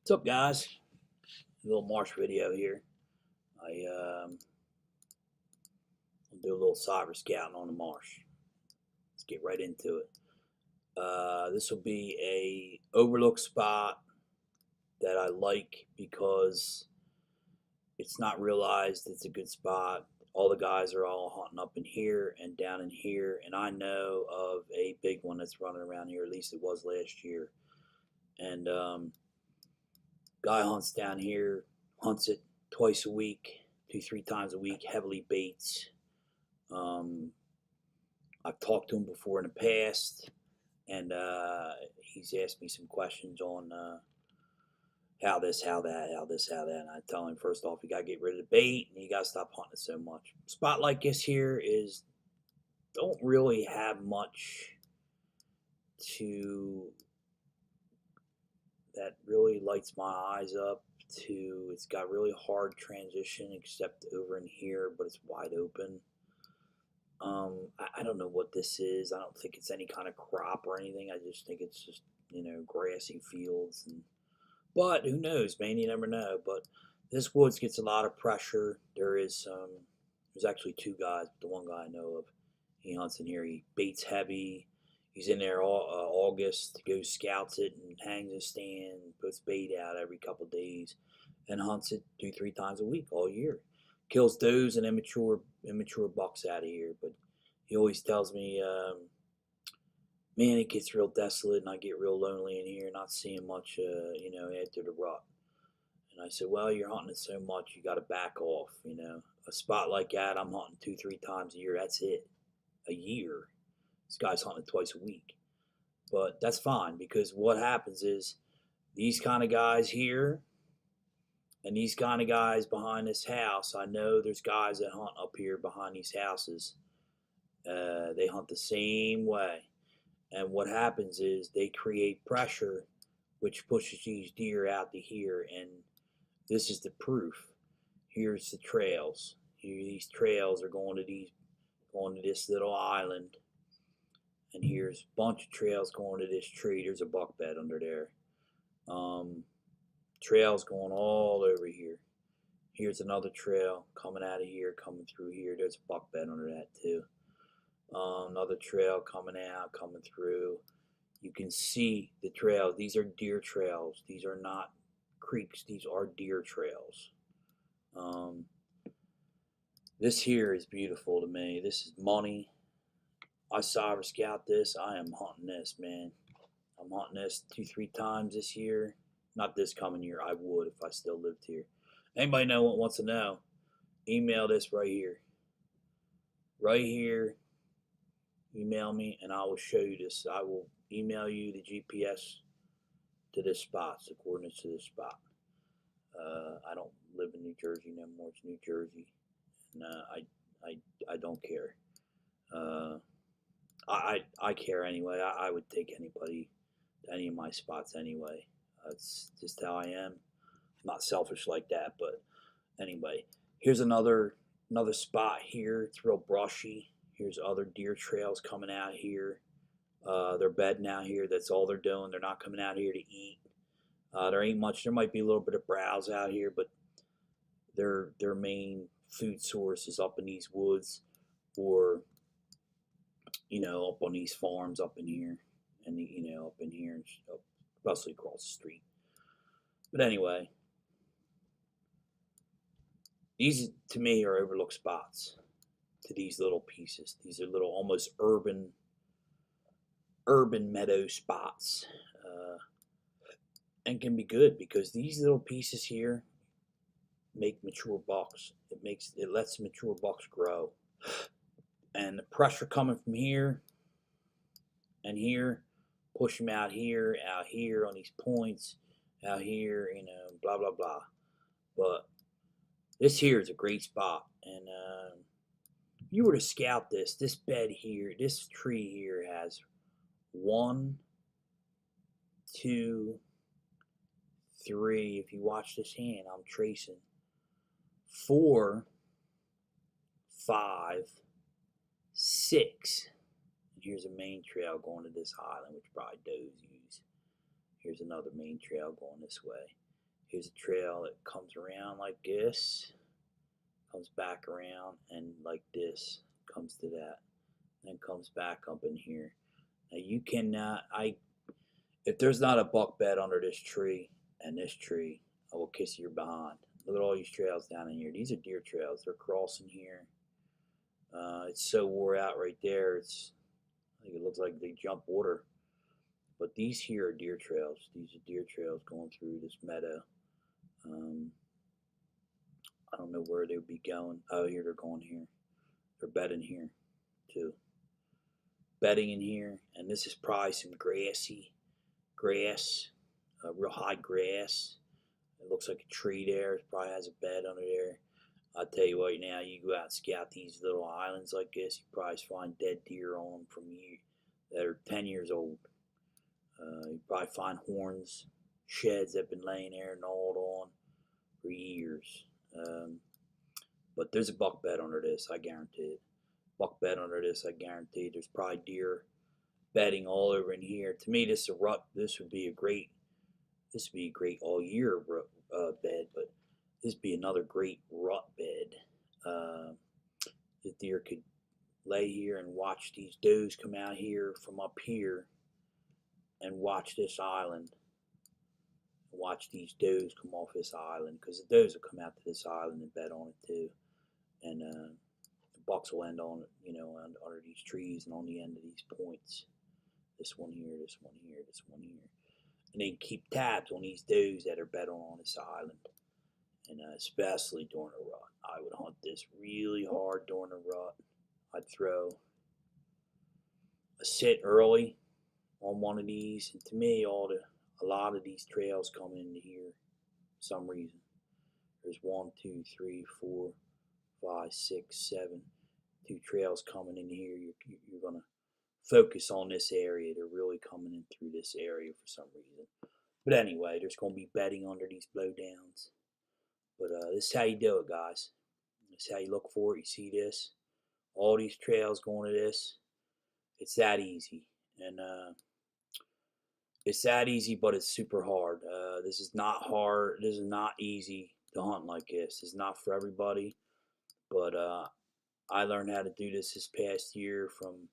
What's up, guys? A little marsh video here. I will do a little cyber scouting on the marsh. Let's get right into it. This will be a overlook spot that I like because it's not realized it's a good spot. All the guys are all hunting up in here and down in here, and I know of a big one that's running around here. At least it was last year. And guy hunts down here, hunts it twice a week, 2, 3 times a week, heavily baits. Um, I've talked to him before in the past, and he's asked me some questions on how this, how that, how this, how that. And I tell him, first off, you got to get rid of the bait and you got to stop hunting so much. Spot like this here don't really have much to that really lights my eyes up. It's got really hard transition except over in here, but it's wide open. I don't know what this is. I don't think it's any kind of crop or anything. I just think it's just grassy fields. But who knows, man? You never know. But this woods gets a lot of pressure. There's actually two guys. But the one guy I know of, he hunts in here. He baits heavy. He's in there all August. Goes scouts it and hangs a stand. Puts bait out every couple days, and hunts it 2, 3 times a week all year. Kills does and immature bucks out of here. But he always tells me, man, it gets real desolate and I get real lonely in here, not seeing much, after the rut. And I said, well, you're hunting it so much, you got to back off. A spot like that, I'm hunting 2, 3 times a year. That's it, a year. This guy's hunting twice a week, but that's fine because what happens is these kind of guys here and these kind of guys behind this house. I know there's guys that hunt up here behind these houses. They hunt the same way. And what happens is they create pressure, which pushes these deer out to here. And this is the proof. Here's the trails. Here, these trails are going to this little island. And here's a bunch of trails going to this tree. There's a buck bed under there. Trails going all over here. Here's another trail coming out of here, coming through here. There's a buck bed under that too. Another trail coming out, coming through. You can see the trails. These are deer trails. These are not creeks. These are deer trails. This here is beautiful to me. This is money. I cyber scout this. I am hunting this, man. I'm hunting this 2, 3 times this year. Not this coming year. I would if I still lived here. Anybody know what wants to know? Email this right here. Right here. Email me and I will show you this. I will email you the GPS to this spot, the coordinates to this spot. I don't live in New Jersey no more. It's New Jersey, and I don't care. I care anyway. I would take anybody to any of my spots anyway. That's just how I am. I'm not selfish like that, but anyway, here's another spot here. It's real brushy. Here's other deer trails coming out here. They're bedding out here. That's all they're doing. They're not coming out here to eat. There ain't much. There might be a little bit of browse out here, but their main food source is up in these woods, or up on these farms up in here, and up in here, and mostly across the street. But anyway, these to me are overlooked spots. To these little pieces. These are little almost urban meadow spots, and can be good because these little pieces here make mature bucks. It lets mature bucks grow, and the pressure coming from here and here push them out here on these points, out here, blah blah blah. But this here is a great spot, and you were to scout this bed here, this tree here has 1, 2, 3. If you watch this hand, I'm tracing 4, 5, 6. And here's a main trail going to this island, which probably does use. Here's another main trail going this way. Here's a trail that comes around like this, comes back around, and like this, comes to that, and comes back up in here. Now you cannot, if there's not a buck bed under this tree and this tree, I will kiss your behind. Look at all these trails down in here. These are deer trails. They're crossing here. It's so wore out right there. I think it looks like they jump water. But these here are deer trails. These are deer trails going through this meadow. Um, I don't know where they would be going. Oh, here they're going here. They're bedding here too. Bedding in here, and this is probably some grass, real high grass. It looks like a tree there. It probably has a bed under there. I'll tell you what, now you go out and scout these little islands like this, you probably find dead deer on them from you that are 10 years old. You probably find horns, sheds that have been laying there gnawed on for years. But there's a buck bed under this, I guarantee it. Buck bed under this, I guarantee. There's probably deer bedding all over in here. To me, this is a rut. This would be a great all year bed, but this would be another great rut bed. The deer could lay here and watch these does come out here from up here and watch this island. Watch these does come off this island, because the does will come out to this island and bed on it too. And the bucks will end on, under these trees and on the end of these points. This one here, this one here, this one here. And they keep tabs on these does that are bed on this island. And especially during a rut. I would hunt this really hard during a rut. I'd throw a sit early on one of these, and to me, a lot of these trails come into here for some reason. There's 1, 2, 3, 4, 5, 6, 7, 2 trails coming in here. You're gonna focus on this area. They're really coming in through this area for some reason. But anyway, there's gonna be bedding under these blowdowns. But this is how you do it, guys. This is how you look for it. You see this, all these trails going to this. It's that easy, and it's that easy, but it's super hard. This is not hard. This is not easy to hunt like this. It's not for everybody, but I learned how to do this past year from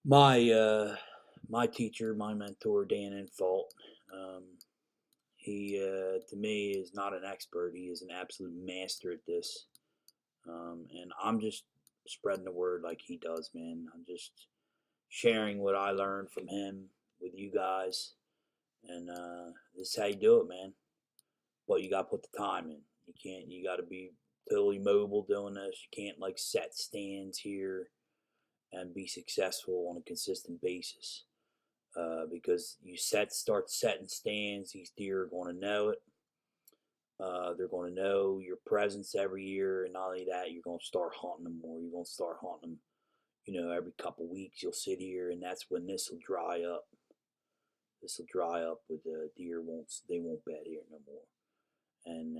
my teacher, my mentor, Dan Infalt. He, to me, is not an expert. He is an absolute master at this. And I'm just spreading the word like he does, man. I'm just sharing what I learned from him with you guys. And this is how you do it, man. But you got to put the time in. You got to be totally mobile doing this. You can't, like, set stands here and be successful on a consistent basis. Because you start setting stands, these deer are going to know it. They're going to know your presence every year, and not only that, you're going to start hunting them more. You're going to start hunting them, every couple weeks. You'll sit here, and that's when this will dry up. This will dry up with the deer they won't bed here no more. And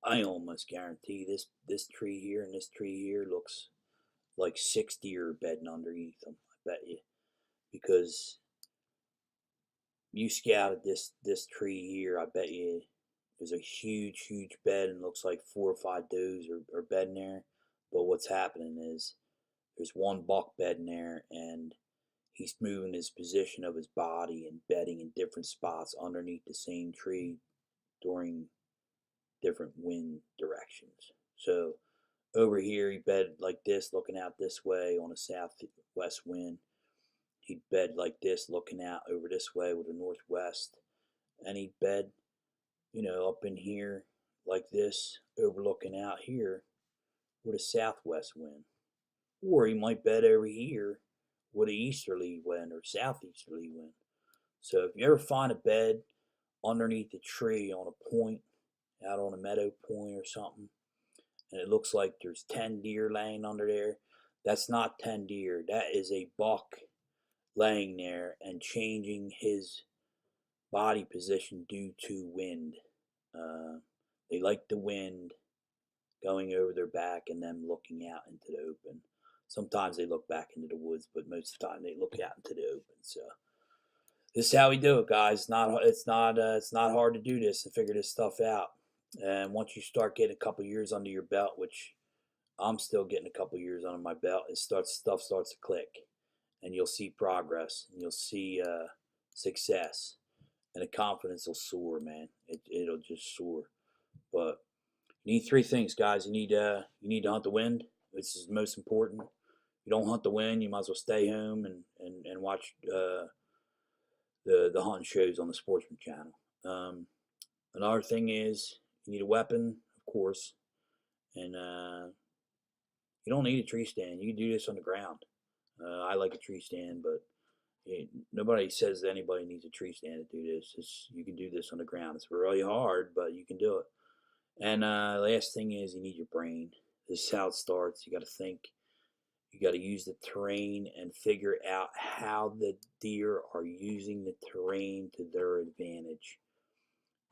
I almost guarantee this tree here and this tree here looks like 6 deer bedding underneath them. I bet you. Because you scouted this tree here, I bet you there's a huge bed, and looks like 4 or 5 does are bedding there. But what's happening is there's one buck bedding there, and he's moving his position of his body and bedding in different spots underneath the same tree during different wind directions. So over here he bedded like this, looking out this way on a southwest wind. He'd bed like this, looking out over this way with a northwest. And he'd bed, up in here like this, overlooking out here with a southwest wind. Or he might bed over here with an easterly wind or southeasterly wind. So if you ever find a bed underneath a tree on a point, out on a meadow point or something, and it looks like there's 10 deer laying under there, that's not 10 deer. That is a buck laying there and changing his body position due to wind. They like the wind going over their back and them looking out into the open. Sometimes they look back into the woods, but most of the time they look out into the open. So This is how we do it, guys. It's not hard to do this and figure this stuff out. And once you start getting a couple years under your belt, which I'm still getting a couple years under my belt, stuff starts to click, and you'll see progress, and you'll see success, and the confidence will soar, man. It'll just soar. But you need three things, guys. You need to hunt the wind, which is the most important. You don't hunt the wind, you might as well stay home and watch the hunting shows on the Sportsman Channel. Another thing is you need a weapon, of course, and you don't need a tree stand. You can do this on the ground. I like a tree stand, but nobody says that anybody needs a tree stand to do this. You can do this on the ground. It's really hard, but you can do it. And last thing is you need your brain. This is how it starts. You got to think. You got to use the terrain and figure out how the deer are using the terrain to their advantage.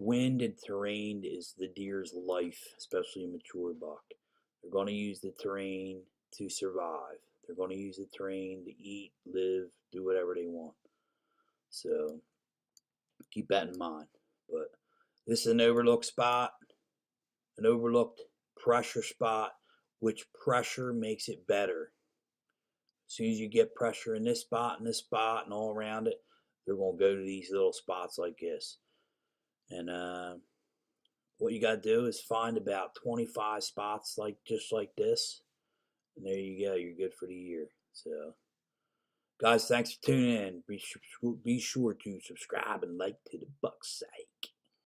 Wind and terrain is the deer's life, especially a mature buck. They're going to use the terrain to survive. They're going to use the terrain to eat, live, do whatever they want. So keep that in mind. But this is an overlooked spot, an overlooked pressure spot, which pressure makes it better. As soon as you get pressure in this spot and all around it, they're going to go to these little spots like this. And what you got to do is find about 25 spots just like this. And there you go. You're good for the year. So, guys, thanks for tuning in. Be sure to subscribe and like to the Buck site.